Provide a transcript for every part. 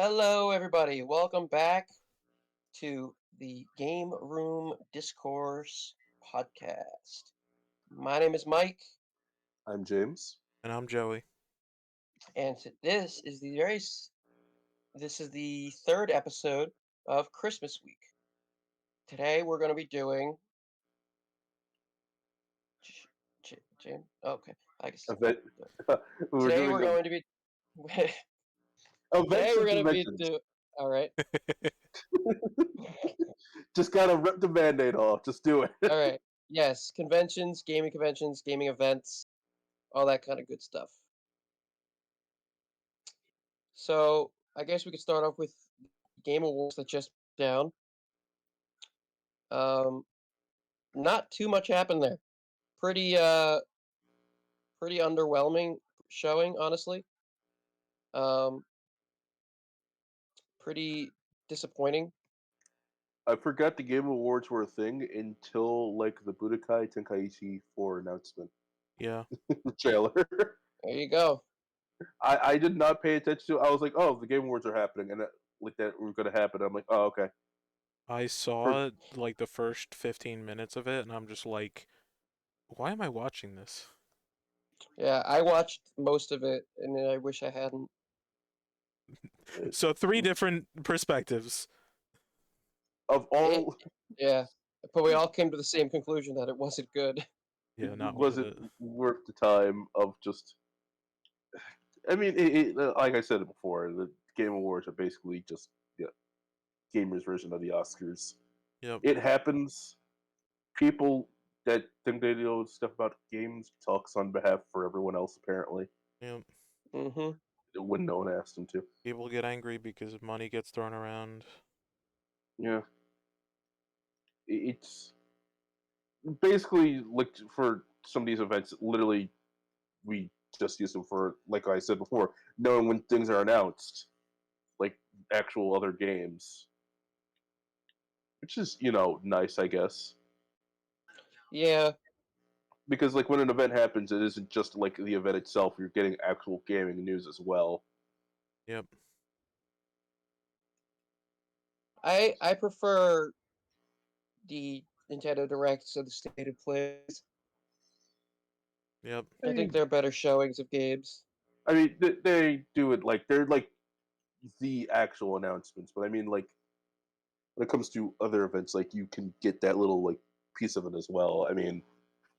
Hello, everybody. Welcome back to the Gameroom Discourse podcast. My name is Mike, I'm James. And I'm Joey. and this is the third episode of Christmas week. Today we're going to be doing. James. Okay, I guess. Event. We're Today doing we're going to be. Today events we're and going to be conventions. do. All right, Just gotta rip the band-aid off. Just do it. all right. Yes, conventions, gaming events, all that kind of good stuff. So I guess we could start off with Game Awards that just down. Um, Not too much happened there. Pretty pretty underwhelming showing, honestly. Um, Pretty disappointing. I forgot the Game Awards were a thing until like the Budokai Tenkaichi 4 announcement Yeah, trailer. There you go. I did not pay attention to. I was like, oh, the Game Awards are happening, and like that were gonna happen. I'm like, oh, okay. I For saw like the first 15 minutes of it, and I'm just like, why am I watching this? Yeah, I watched most of it, and I wish I hadn't. So, three different perspectives. of It, all, yeah, but we all came to the same conclusion that it wasn't good. Yeah, it not worth wasn't it. worth the time of just. I mean, like I said before, the Game Awards are basically just gamers' version of the Oscars. Yep. It happens. People that think they know stuff about games talks on behalf for everyone else. Apparently, Yep. Mm-hmm. when no one asked them to. People get angry because money gets thrown around. Yeah, it's basically like for some of these events. Literally, we just use them for, like I said before, knowing when things are announced, like actual other games, which is nice, I guess. Yeah, Because like when an event happens, it isn't just like the event itself. You're getting actual gaming news as well. Yep. I prefer the Nintendo Directs of the State of Plays. Yep. I think they're better showings of games. I mean, they do it like they're like the actual announcements, but I mean, like when it comes to other events, like you can get that little like piece of it as well. I mean,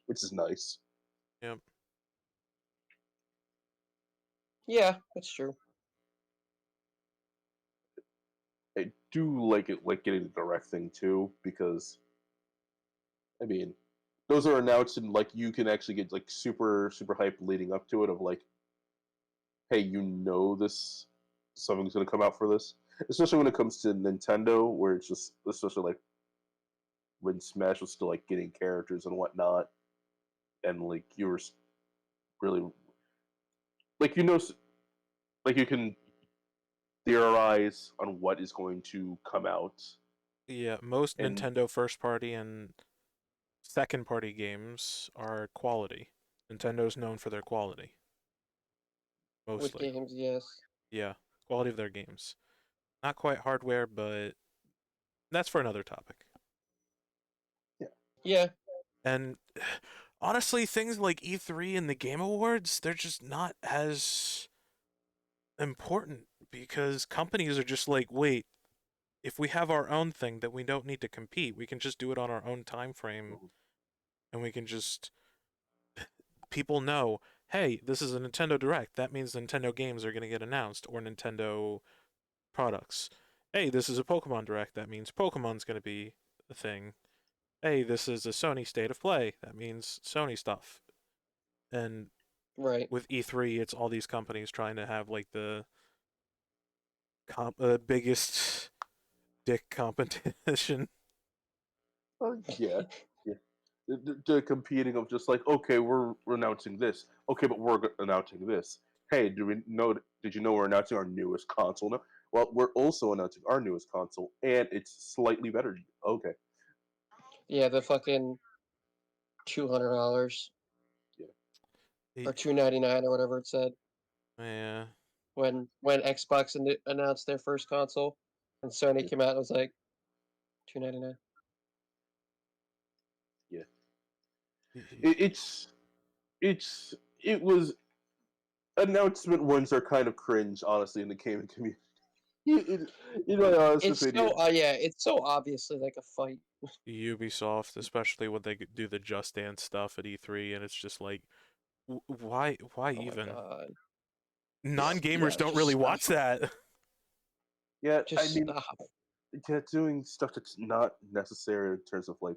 which is nice. Yep. Yeah, that's true. I do like it, like getting the direct thing too, because I mean, those are announced and like you can actually get like super hype leading up to it of like, hey, this something's gonna come out for this. Especially when it comes to Nintendo, where it's just especially like when Smash was still like getting characters and whatnot, and like you were really like like you can theorize on what is going to come out, Yeah, most and Nintendo first party and second party games are quality. Nintendo's known for their quality, With mostly. games, yes. Yeah, quality of their games. Not quite hardware, but that's for another topic. yeah, Yeah, And honestly, things like E3 and the Game Awards, they're just not as important because companies are just like, wait, if we have our own thing that we don't need to compete, we can just do it on our own time frame mhm. and we can just people know, hey, this is a Nintendo Direct. That means Nintendo games are going to get announced or Nintendo products. Hey, this is a Pokemon Direct. That means Pokemon's going to be a thing. Hey, this is a Sony State of Play. That means Sony stuff. And right. with E3, it's all these companies trying to have like the biggest dick competition. Yeah, yeah. The competing of just like, okay, we're announcing this. Okay, but we're announcing this. Hey, do we know? Did you know we're announcing our newest console now? Well, we're also announcing our newest console, and it's slightly better. Okay, Yeah, the fucking $200 yeah. or $299 or whatever it said. Yeah. when Xbox announced their first console, and Sony came out and was like $2.99. Yeah, it was announcement ones are kind of cringe, honestly, in the gaming community. In my honest It's opinion. so it's so obviously like a fight. Ubisoft, especially when they do the Just Dance stuff at E3, and it's just like, why Oh my even? god. Non-gamers Yeah, don't just really stop. watch that. Yeah, I Just mean, stop. yeah, doing stuff that's not necessary in terms of like,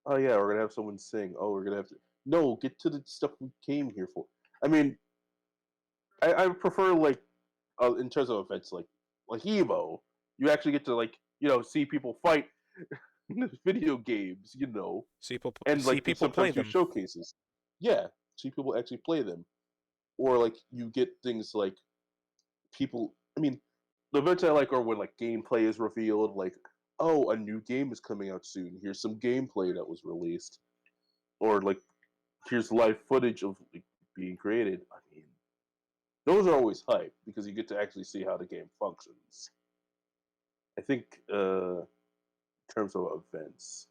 oh yeah, we're gonna have someone sing. Oh, we're gonna have to. No, get to the stuff we came here for. I mean, I prefer like in terms of events like Evo, you actually get to like see people fight in video games, and See like they people play sometimes do them. showcases. Yeah, see people actually play them, or like you get things like people. I mean, the events I like are when like gameplay is revealed, like oh a new game is coming out soon. Here's some gameplay that was released, or like here's live footage of like, being created. I mean, those are always hype because you get to actually see how the game functions. I think in terms of events,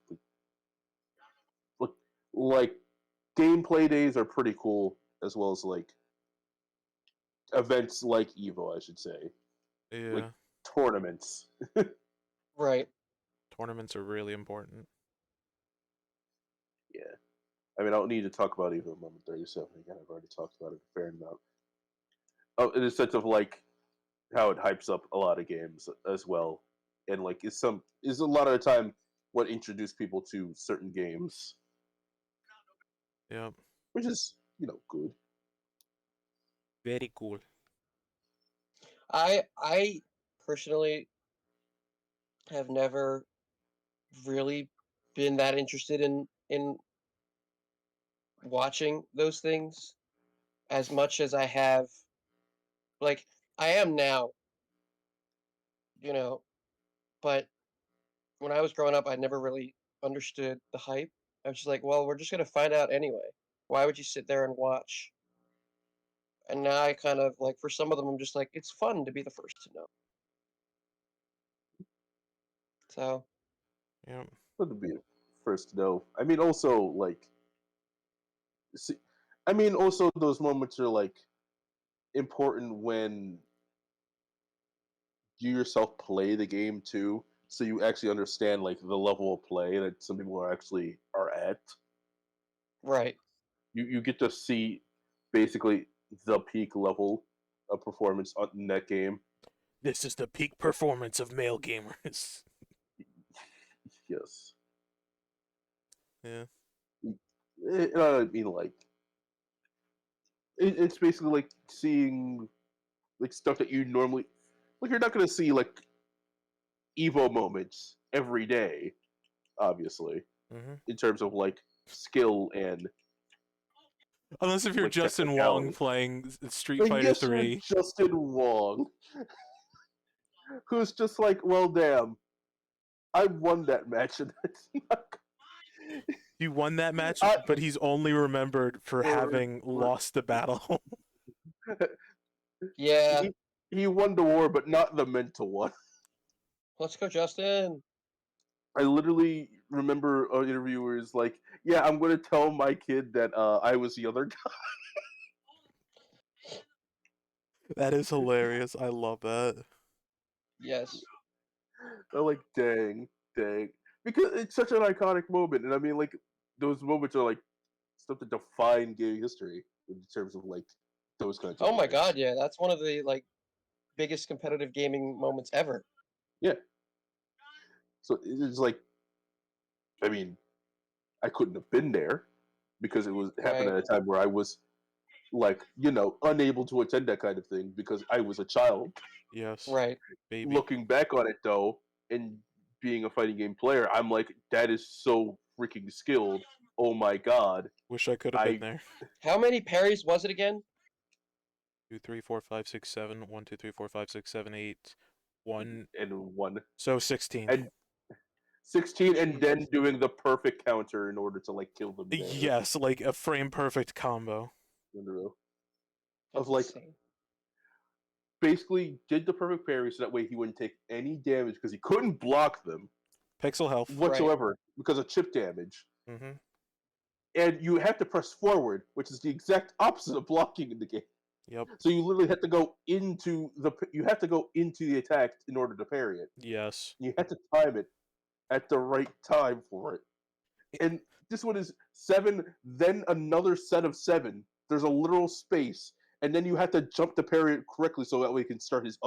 like, like gameplay days are pretty cool, as well as like events like Evo, I should say, like Yeah, tournaments. Right. tournaments are really important. Yeah, I mean, I don't need to talk about Evo Moment 37 again. I've already talked about it a fair amount. Oh, in the sense of like how it hypes up a lot of games as well, and like is a lot of the time what introduced people to certain games, Yep, which is good. very cool. I personally have never really been that interested in watching those things as much as I have, like, I am now, you know, but when I was growing up I never really understood the hype. I was just like, well, we're just gonna find out anyway. Why would you sit there and watch? And now I kind of like, for some of them I'm just like, it's fun to be the first to know. So Yep. Would be first to know. I mean, also like, see, I mean, also those moments are like important when you yourself play the game too, so you actually understand like the level of play that some people are at. right. You get to see basically the peak level of performance in that game. This is the peak performance of male gamers. Yes, Yeah. I mean like it's basically like seeing like stuff that you normally like. You're not gonna see like Evo moments every day, obviously, Mm-hmm. in terms of like skill and Unless if you're like Justin Wong technicality. playing Street And Fighter yes, you're 3. Justin Wong, who's just like, well, damn, I won that match, and that's not. He won that match, I, but he's only remembered for for, having for, lost the battle. Yeah. he, he won the war, but not the mental one. Let's go, Justin. I literally remember an interview where he's like, "Yeah, I'm going to tell my kid that I was the other guy." That is hilarious. I love that. Yes. I'm like, dang, because it's such an iconic moment, and I mean, like, those moments are like stuff that define gaming history in terms of like those kinds of Oh my moments. god, yeah, that's one of the like biggest competitive gaming moments ever. Yeah, so it's like, I mean, I couldn't have been there because it was happened Right. at a time where I was like, unable to attend that kind of thing because I was a child. Yes, Right. baby. Looking back on it though, and being a fighting game player, I'm like, that is so freaking skilled. Oh my god. Wish I could have been I there. How many parries was it again? 2, 3, 4, 5, 6, 7. 1, 2, 3, 4, 5, 6, 7, 8. 1. and won. So 16. And 16 and Jesus. then doing the perfect counter in order to like kill them there Yes, like a frame perfect combo. in a row. Of That's like insane. basically did the perfect parry so that way he wouldn't take any damage because he couldn't block them Pixel health. Right. whatsoever because of chip damage. Mm-hmm. And you have to press forward, which is the exact opposite of blocking in the game. Yep. So you literally have to go into the attack in order to parry it. Yes. You have to time it at the right time for it. And this one is 7, then another set of 7. There's a literal space, and then you have to jump to parry it correctly so that way he can start his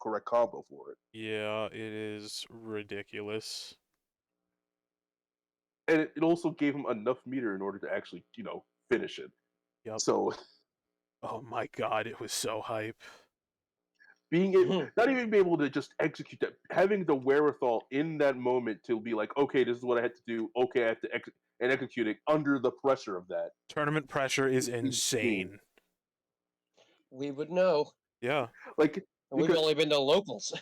correct combo for it. Yeah, it is ridiculous. And it also gave him enough meter in order to actually, finish it. Yep. So Oh my god, it was so hype. not even be able to just execute that, having the wherewithal in that moment to be like, okay, this is what I had to do. Okay, I have to execute it under the pressure of that. Tournament pressure is Insane. insane. We would know. Yeah. Like, And we've because only been to locals.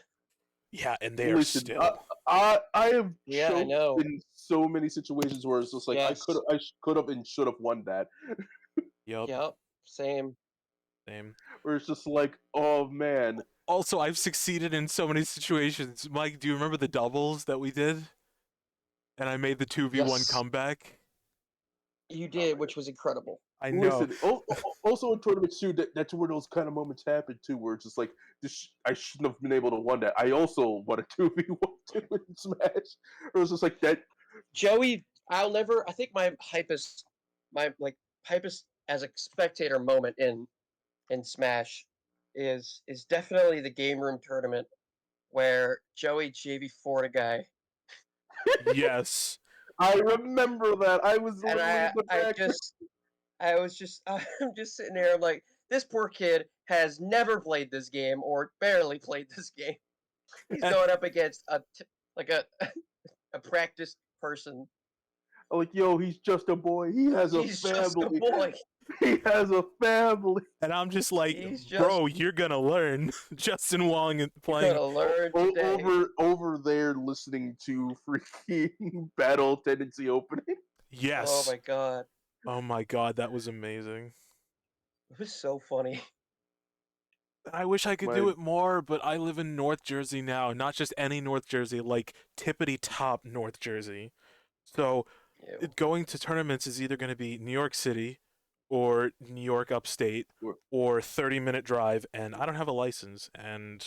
Yeah, and they are listen, still. I have Yeah, I choked know. in so many situations where it's just like Yes. I could have and should have won that. Yep. Yep. Same. Same. Where it's just like, oh man, Also, I've succeeded in so many situations. Mike, do you remember the doubles that we did? And I made the 2v1 Yes. comeback? You did, which was incredible. I know. listen. Also in tournaments too, that's where those kind of moments happen too, where it's just like, I shouldn't have been able to won that. I also won a 2v1 too in Smash. It was just like that. Joey, I think my hypest as a spectator moment in Smash is definitely the Game Room tournament where Joey JV4 a guy. Yes. I remember that. I was And literally in the back. I'm just sitting there, I'm like, this poor kid has never played this game or barely played this game. He's going up against a practiced person. I'm like, yo, he's just a boy. He has a He's just a family. boy. He has a family. And I'm just like, He's just bro, you're gonna learn. Justin Wong playing. gonna learn today. Over there listening to freaking Battle Tendency opening. Oh Yes. my god. Oh my god, that was amazing. It was so funny. I wish I could do it more, but I live in North Jersey now. Not just any North Jersey, like tippity top North Jersey. So Ew. going to tournaments is either going to be New York City or New York upstate or 30-minute drive, and I don't have a license and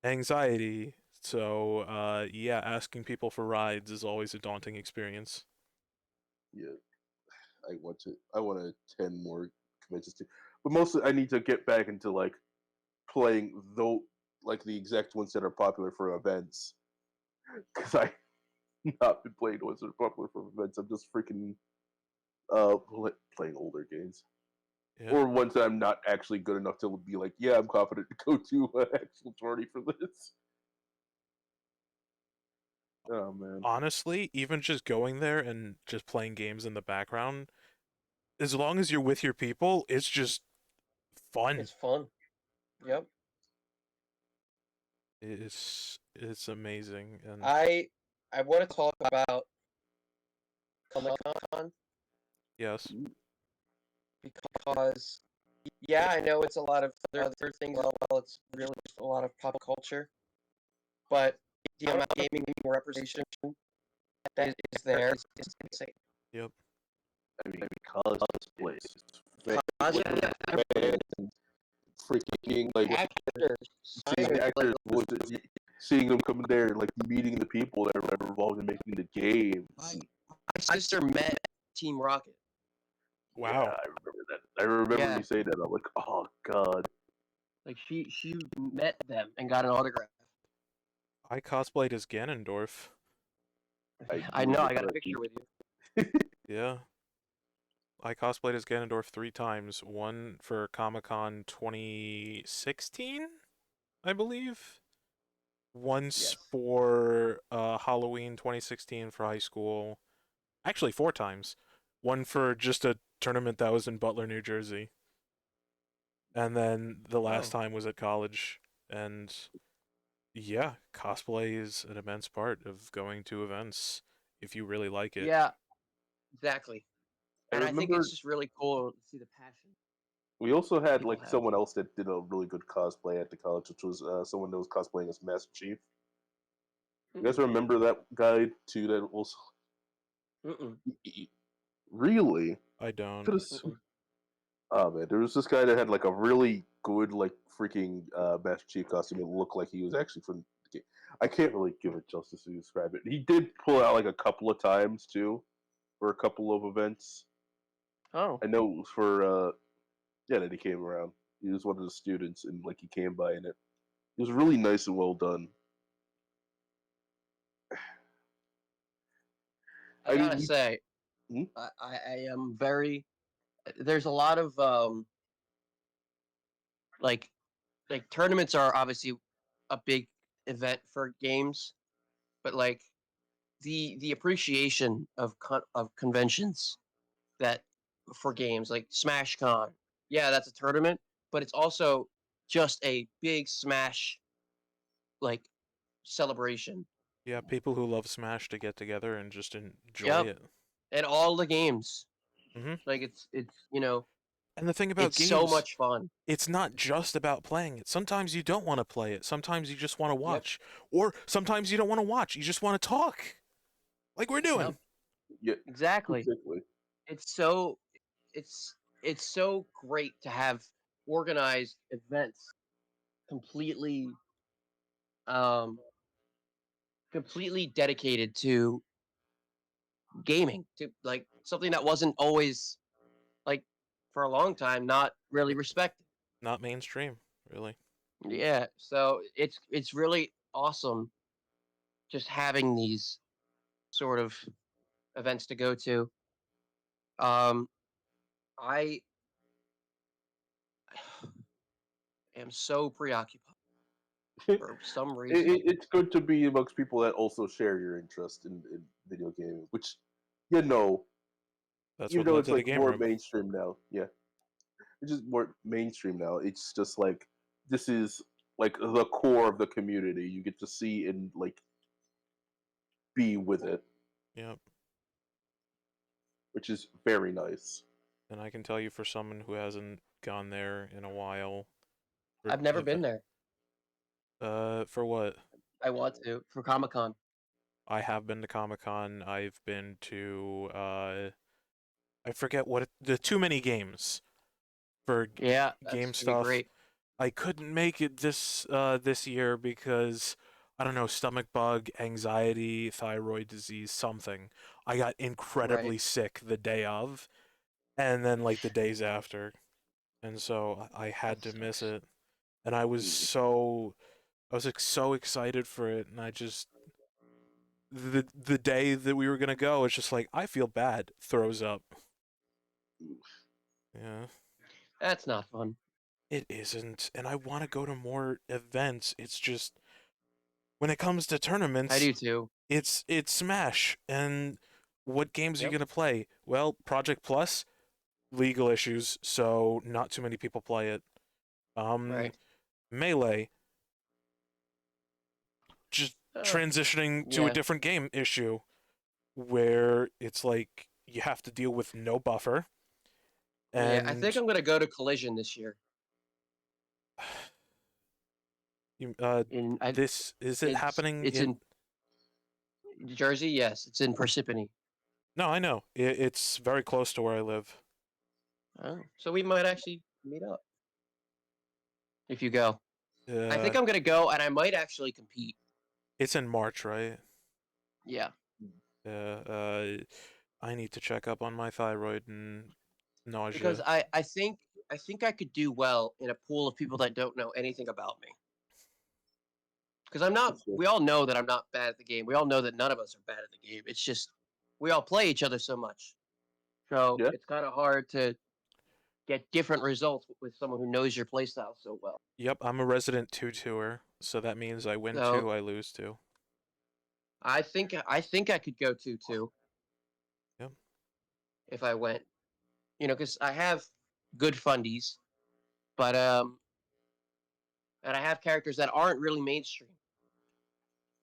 anxiety. So yeah, asking people for rides is always a daunting experience. Yeah, I want to attend more conventions too, but mostly I need to get back into like playing like the exact ones that are popular for events, because I not been playing the ones that are popular for events. I'm just freaking playing older games. Yeah. Or ones that I'm not actually good enough to be like, yeah, I'm confident to go to an actual tourney for this. Oh man. Honestly, even just going there and just playing games in the background, as long as you're with your people, it's just fun. It's fun. Yep. It's amazing. And I want to talk about Comic-Con yes, because yeah, I know it's a lot of other things as well. It's really just a lot of pop culture, but the amount of gaming representation that is there is insane. yep. I mean, cosplays, Cosplay, freaking like actors, seeing designers, actors, seeing them come there, like meeting the people that are involved in making the games. my sister met Team Rocket. Wow. Yeah, I remember that. I remember you saying that. I'm like, oh god. Like she met them and got an autograph. I cosplayed as Ganondorf. I know. I got a picture with you. Yeah. I cosplayed as Ganondorf 3 times. One for Comic-Con 2016, I believe. Once for Halloween 2016 for high school. Actually, 4 times. One for just a tournament that was in Butler, New Jersey. And then the last time was at college. And yeah, cosplay is an immense part of going to events if you really like it. Yeah, exactly. And I think remember- it's just really cool to see the passion. We also had people like have. someone else that did a really good cosplay at the college, which was someone that was cosplaying as Master Chief. You guys Mm-mm, remember that guy too? That also mm-mm, really I don't. could have. mm-mm. Oh man, there was this guy that had like a really good like freaking Master Chief costume. It looked like he was actually from the game. I can't really give it justice to describe it. He did pull out like a couple of times too for a couple of events. Oh, I know for yeah that he came around. He was one of the students and like he came by in it. It was really nice and well done. I I gotta mean, say, hmm? I am very. There's a lot of like tournaments are obviously a big event for games, but like the appreciation of of conventions that for games like Smash Con, yeah, that's a tournament, but it's also just a big Smash like celebration. Yeah, people who love Smash to get together and just enjoy Yep, it. and all the games. Hmm. Like it's And the thing about it's so games, much fun. it's not just about playing it. Sometimes you don't want to play it. Sometimes you just want to Yep, watch. Or sometimes you don't want to watch. You just want to talk. Like we're yep, doing. Yeah, exactly. exactly. It's so it's it's so great to have organized events completely um completely dedicated to gaming, to like something that wasn't always like for a long time not really respected. Not mainstream, really. Yeah, so it's really awesome just having these sort of events to go to. Um, I am so preoccupied it, for some reason. it's good to be amongst people that also share your interest in video gaming, which you know, That's even what though led it's to the like game more room. mainstream now. Yeah, it's just more mainstream now. It's just like this is like the core of the community. You get to see and like be with it, Yep. which is very nice. And I can tell you for someone who hasn't gone there in a while, for I've never been there. for what? I want to for Comic Con. I have been to Comic Con. I've been to I forget what the too many games for Yeah, game that's gonna be stuff. great. I couldn't make it this year because I don't know, stomach bug, anxiety, thyroid disease, something. I got Right. incredibly sick the day of, and then like the days after, and so I That had to miss sucks. it. And I was like so excited for it, and I just the day that we were gonna go, it's just like I feel bad, throws up. Yeah, That's not fun. it isn't, and I want to go to more events. It's just when it comes to I tournaments, do too. it's Smash, and what games are you Yep. gonna play? Well, Project Plus, legal issues, so not too many people play it. Um, Right. Melee, just Uh, transitioning to a yeah. different game issue where it's like you have to deal with no buffer Yeah. I think and I'm gonna go to Collision this year. you, In I this is it happening it's in in Jersey. Yes, it's in Parsippany. no I know it's very close to where I live. Oh, so we might actually meet up if you go. I uh think I'm gonna go, and I might actually compete. it's in March, right? Yeah, uh I need to check up on my thyroid and because nausea. I think I could do well in a pool of people that don't know anything about me. Because I'm not. That's good. We all know that I'm not bad at the game. We all know that none of us are bad at the game. It's just we all play each other so much, so Yeah, it's kind of hard to get different results with someone who knows your playstyle so well. Yep, I'm a resident 2-2er, so that means I win So 2, I lose 2. I think I could go 2-2 Yep. if I went. Because I have good fundies, but and I have characters that aren't really mainstream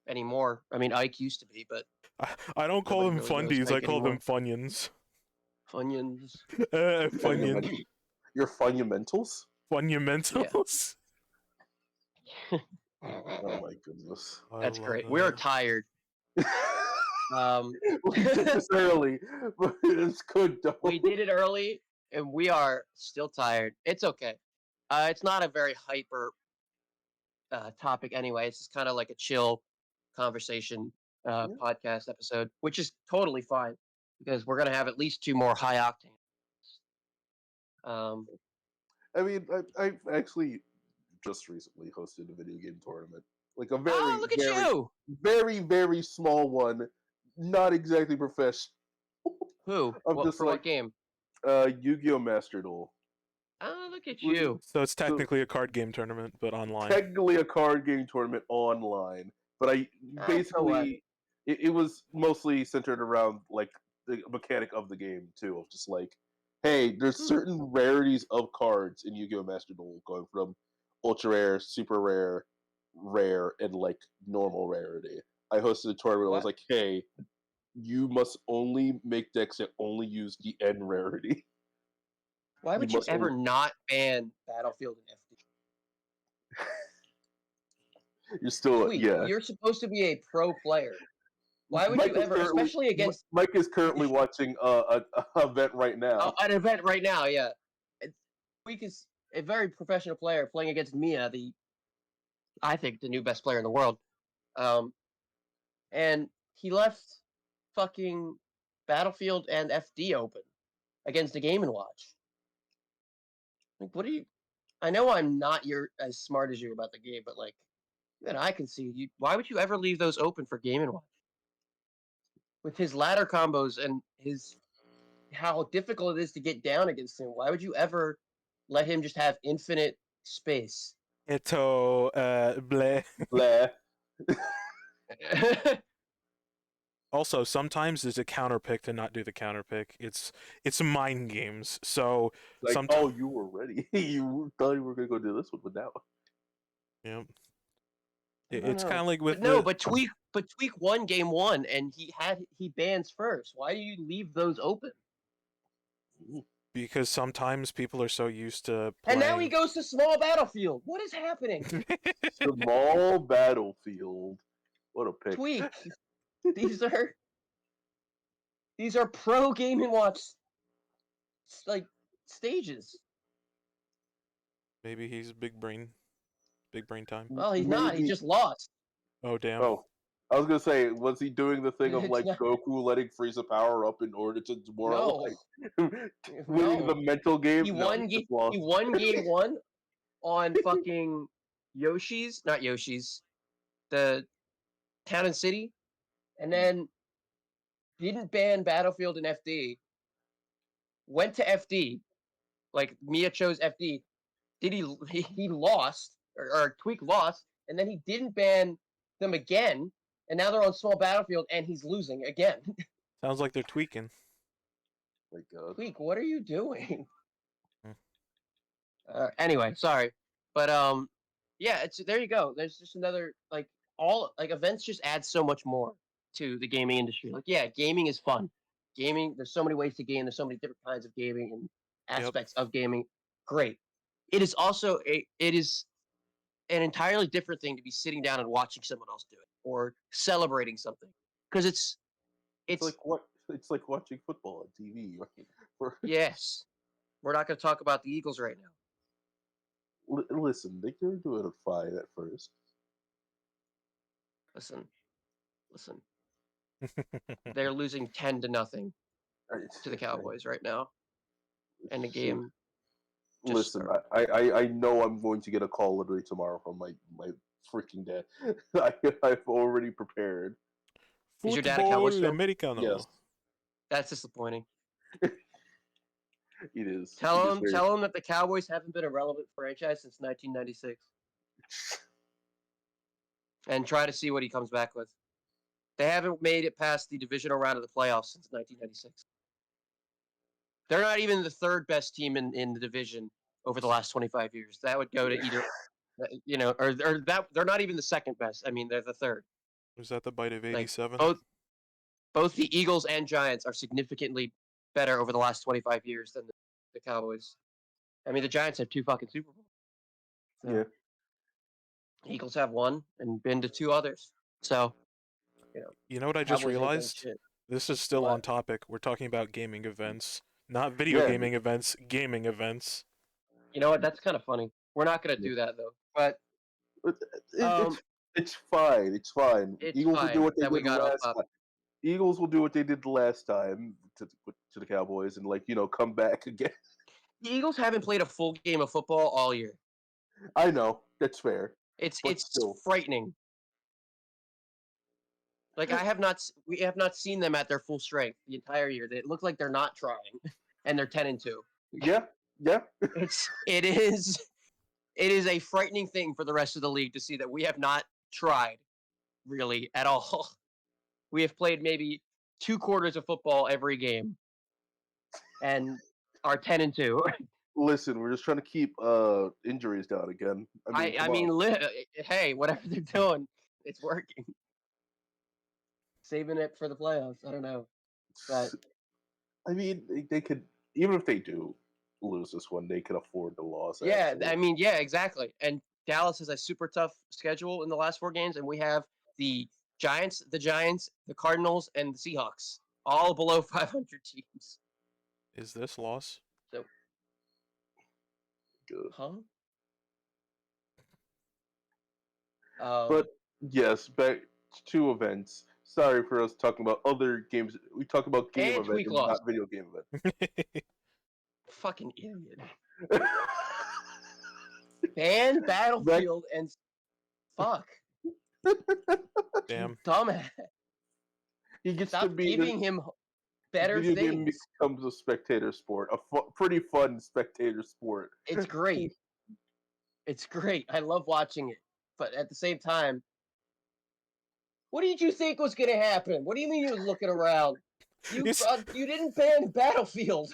anymore. I mean, Ike used to be, but I don't call nobody them really knows fundies, I Ike call them anymore. funyuns. Funyuns. I can Funyun. imagine. Your fundamentals? Fundamentals. Oh my goodness. I That's love great. We're that. tired. We did this early, but it's good though. We did it early, and we are still tired. It's okay. It's not a very hyper topic anyway. It's just kind of like a chill conversation Yeah. podcast episode, which is totally fine because we're gonna have at least 2 more high octane. Um, I mean, I've actually just recently hosted a video game tournament, like a oh, very, look at very, you! very, very small one, not exactly professional. Who? I'm What just for? What like game? Yu-Gi-Oh! Master Duel. Oh, look at Which- you! So it's So technically a card game tournament, but online. technically a card game tournament online, but I So what? basically it was mostly centered around like the mechanic of the game too, of just like, hey, there's Hmm. certain rarities of cards in Yu-Gi-Oh! Master Duel, going from ultra rare, super rare, rare, and like normal rarity. I hosted a tournament. I was What? like, hey, you must only make decks that only use the N rarity. Why You would you must ever only, not ban Battlefield and FD? you're still Tweak, yeah. you're supposed to be a pro player. Why would you ever, especially against Mike is currently watching a event right now. an event right now? Yeah, Tweak is a very professional player playing against Mia, I think the new best player in the world. And he left fucking Battlefield and FD open against the Game and Watch. Like, what are you? I know I'm not as smart as you about the game, but like, even I can see you. Why would you ever leave those open for Game and Watch? With his ladder combos and his how difficult it is to get down against him, why would you ever let him just have infinite space? Eto, bleh. Blah. Also, sometimes there's a counter pick to not do the counter pick. It's mind games. So Like, sometimes, oh, you were ready. You thought you were gonna go do this one, but now. yeah, I don't it's kind know. of like with But no, the but Tweak won game 1 and he bans first. Why do you leave those open? because sometimes people are so used to And now he playing. goes to small battlefield. What is happening? Small battlefield. What a pick. Tweak. These are pro Game and Watch like stages. Maybe he's big brain time. Well, he's not. He Maybe. just lost. Oh damn! Oh, I was gonna say, was he doing the thing of It's like not, Goku letting Frieza power up in order to no, demoralize, winning the no. mental game? He No, he won. just He lost. won game 1 on fucking Yoshi's, not Yoshi's, the Town and City, and then didn't ban Battlefield and FD. Went to FD, like Mia chose FD. Did he lost or Tweak lost, and then he didn't ban them again, and now they're on small battlefield, and he's losing again. Sounds like they're tweaking. My God. Tweak, what are you doing? Hmm. Anyway, sorry, but yeah, it's there. You go. There's just another all events just add so much more to the gaming industry. Like, yeah, gaming is fun. Gaming, there's so many ways to game. There's so many different kinds of gaming and Yep. aspects of gaming. Great. It is also it is an entirely different thing to be sitting down and watching someone else do it or celebrating something because It's it's like what? It's like watching football on TV. Right? yes. We're not going to talk about the Eagles right now. Listen, they were doing fine at first. Listen. They're losing 10-0 to the Cowboys right now, and the game just Listen, started. I know I'm going to get a call literally tomorrow from my freaking dad. I've already prepared. Is your dad a Cowboys Football fan? americano. Yes, That's disappointing. it is. Tell him that the Cowboys haven't been a relevant franchise since 1996, and try to see what he comes back with. They haven't made it past the divisional round of the playoffs since 1996. They're not even the third best team in the division over the last 25 years. That would go to either, or that they're not even the second best. I mean, they're the third. Was that the bite of Like '87? both the Eagles and Giants are significantly better over the last 25 years than the Cowboys. I mean, the Giants have 2 fucking Super Bowls. So Yeah. Eagles have 1 and been to 2 others. So, You know what I just Cowboys ain't done realized? shit. This is still on What? topic. We're talking about gaming events, not video Yeah. gaming events, gaming events. You know what? That's kind of funny. We're not gonna do that though. But It, um, it's fine. It's fine. it's Eagles will do fine what they that we did got off last time. topic. Eagles will do what they did last time to the Cowboys and come back again. The Eagles haven't played a full game of football all year. I know that's fair, It's but still, frightening. Like we have not seen them at their full strength the entire year. They look like they're not trying, and they're 10-2. yeah. It is a frightening thing for the rest of the league to see that we have not tried really at all. We have played maybe 2 quarters of football every game, and are 10-2. Listen, we're just trying to keep injuries down again. I mean, I come mean, on. hey, whatever they're doing, it's working. Saving it for the playoffs. I don't know, but I mean, they could, even if they do lose this one, they could afford the loss. yeah, Actually, I mean, yeah, exactly. And Dallas has a super tough schedule in the last 4 games, and we have the Giants, the Cardinals, and the Seahawks, all below 500 teams. Is this loss? So, good. huh? But yes, back to events. Sorry for us talking about other games. We talk about game And event Tweak and lost. not video game Fucking idiot. event. Ban Back, Battlefield and fuck. Damn. Dumbass. he gets to Stop be the giving him better video game things. becomes a spectator sport, a pretty fun spectator sport. It's great. It's great. I love watching it. But at the same time, what did you think was going to happen? What do you mean you was looking around? You didn't ban Battlefield.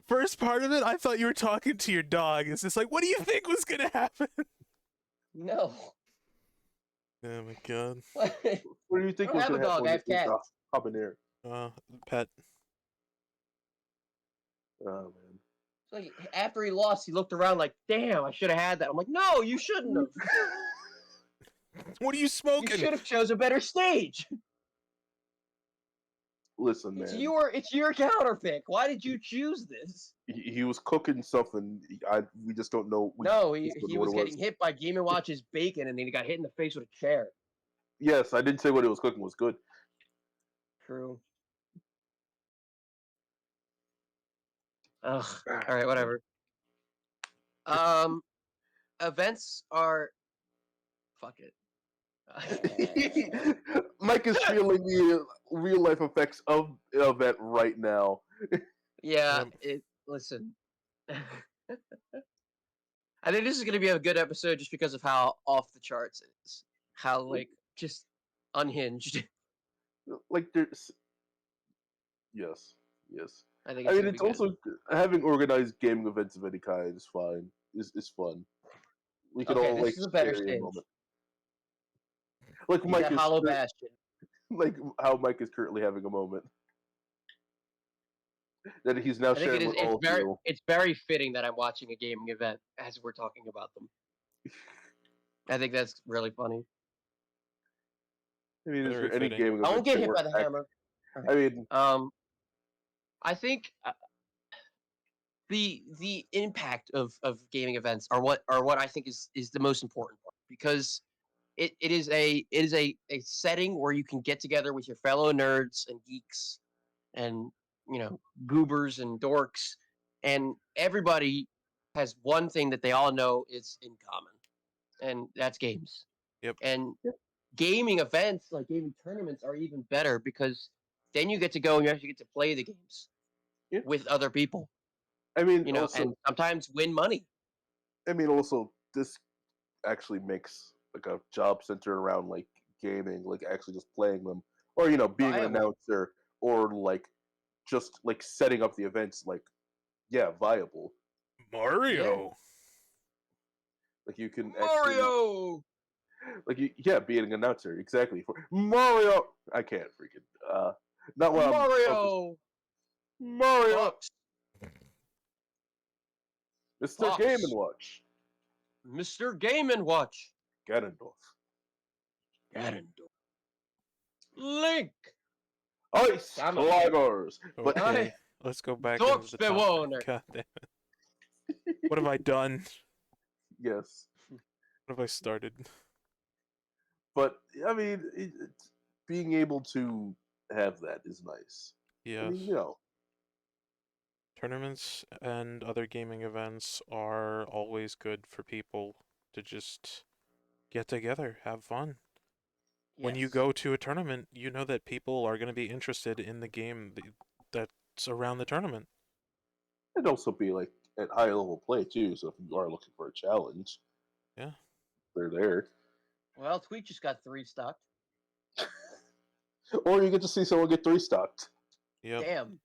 First part of it, I thought you were talking to your dog. It's just like, what do you think was gonna happen? No. Oh my god. What do you think don't was have a going to happen dog. when I you have ate the cats. habanero? Pet. Oh man. It's like after he lost, he looked around like, damn, I should have had that. I'm like, no, you shouldn't have. What are you You smoking? should have chose a better stage. Listen, It's man. your counter pick. Why did you choose this? He was cooking something. We just don't know. No, Just don't he know what was it getting was. hit by Game & Watch's bacon, and then he got hit in the face with a chair. Yes, I didn't say what it was cooking was good. True. Ugh. All right, whatever. Events are. Fuck it. Mike is feeling the real life effects of that right now. Yeah. Listen. I think this is going to be a good episode just because of how off the charts it is. How just unhinged. Like there's yes. I think I it's mean, going to it's be good. also having organized gaming events of any kind is fine. Is fun. We can Okay, all this is a better share a stage. moment. Like He's Mike at is Hollow Bastion. like how Mike is currently having a moment that he's now I think sharing with all of you. it's very fitting that I'm watching a gaming event as we're talking about them. I think that's really funny. I mean, is Very there any fitting. gaming I won't events get that hit were by the hammer. I mean, I think the impact of gaming events are what I think is the most important part, because it is a setting where you can get together with your fellow nerds and geeks and goobers and dorks, and everybody has one thing that they all know is in common, and that's games. Yep. And gaming events, like gaming tournaments, are even better because then you get to go and you actually get to play the games yeah. with other people, I mean, also, and sometimes win money. this actually makes like a job centered around like gaming, like actually just playing them, or being an Viable. announcer, or like just like setting up the events, like viable. Mario. Like you can actually Mario. being an announcer exactly for Mario. I can't freaking not while I'm focused. Mario. Mario. Bucks. Mr. Game Fox, and Watch. Mr. Game and Watch, Ganondorf. Ganondorf, Link, Ice Samus, Climbers. But Okay, let's go back into Dorks the Bewohner. topic. God damn it. What have I done? yes. What have I started? But I mean, being able to have that is nice. I Yes. mean, you know, Tournaments and other gaming events are always good for people to just get together, have fun. When you Yes. go to a tournament, you know that people are going to be interested in the game that's around the tournament. it'd also be like at high level play too. So if you are looking for a challenge, Yeah. they're there. Well, Tweet just got 3 stocked. Or you get to see someone get 3 stocked. Yep. Damn.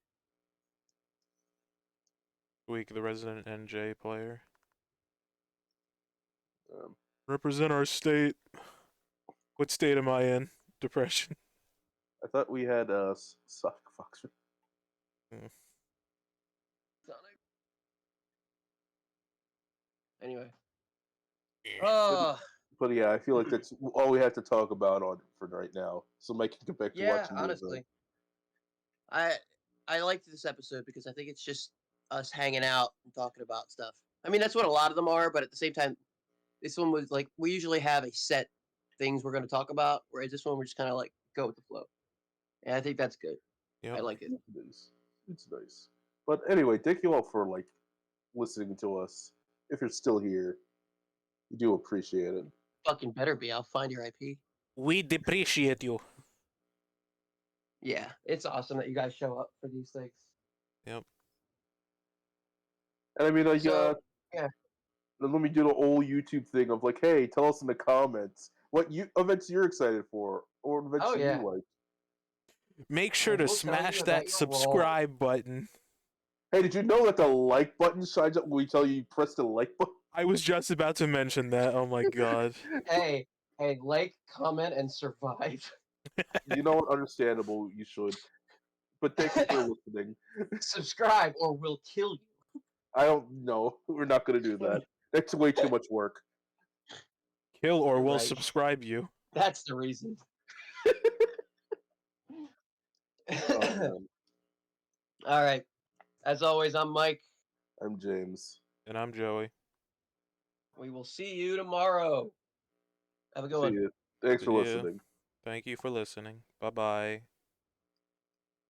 Week, the resident NJ player. Um, Represent our state. What state am I in? Depression. I thought we had Sock Fox. Anyway. But yeah, I feel like that's all we have to talk about on for right now. So Mike can get back to Yeah, watching the honestly. event. I liked this episode because I think it's just us hanging out and talking about stuff. I mean, that's what a lot of them are, but at the same time, this one was like we usually have a set things we're going to talk about, whereas this one we're just kind of like go with the flow. And I think that's good. Yep. I like it. It's nice. It's nice. But anyway, thank you all for like listening to us. If you're still here, we do appreciate it. Fucking better be. I'll find your IP. We depreciate you. Yeah, it's awesome that you guys show up for these things. Yep. And I mean, like, So, yeah. let me do the old YouTube thing of like, hey, tell us in the comments what events you're excited for or events Oh, that yeah. you like. Make sure And to we'll tell smash you that about your role. subscribe button. Hey, did you know that the like button shines up when we tell you press the like button? I was just about to mention that. Oh my god. Hey, like, comment, and survive. You know what? Understandable. You should. But thank you for listening. Subscribe or we'll kill you. I don't know. We're not going to do that. That's way too much work. Kill or You're we'll right. subscribe you. That's the reason. Oh, man. All right. As always, I'm Mike. I'm James. And I'm Joey. We will see you tomorrow. Have a good See one. you. Thanks See for ya. listening. Thank you for listening. Bye bye.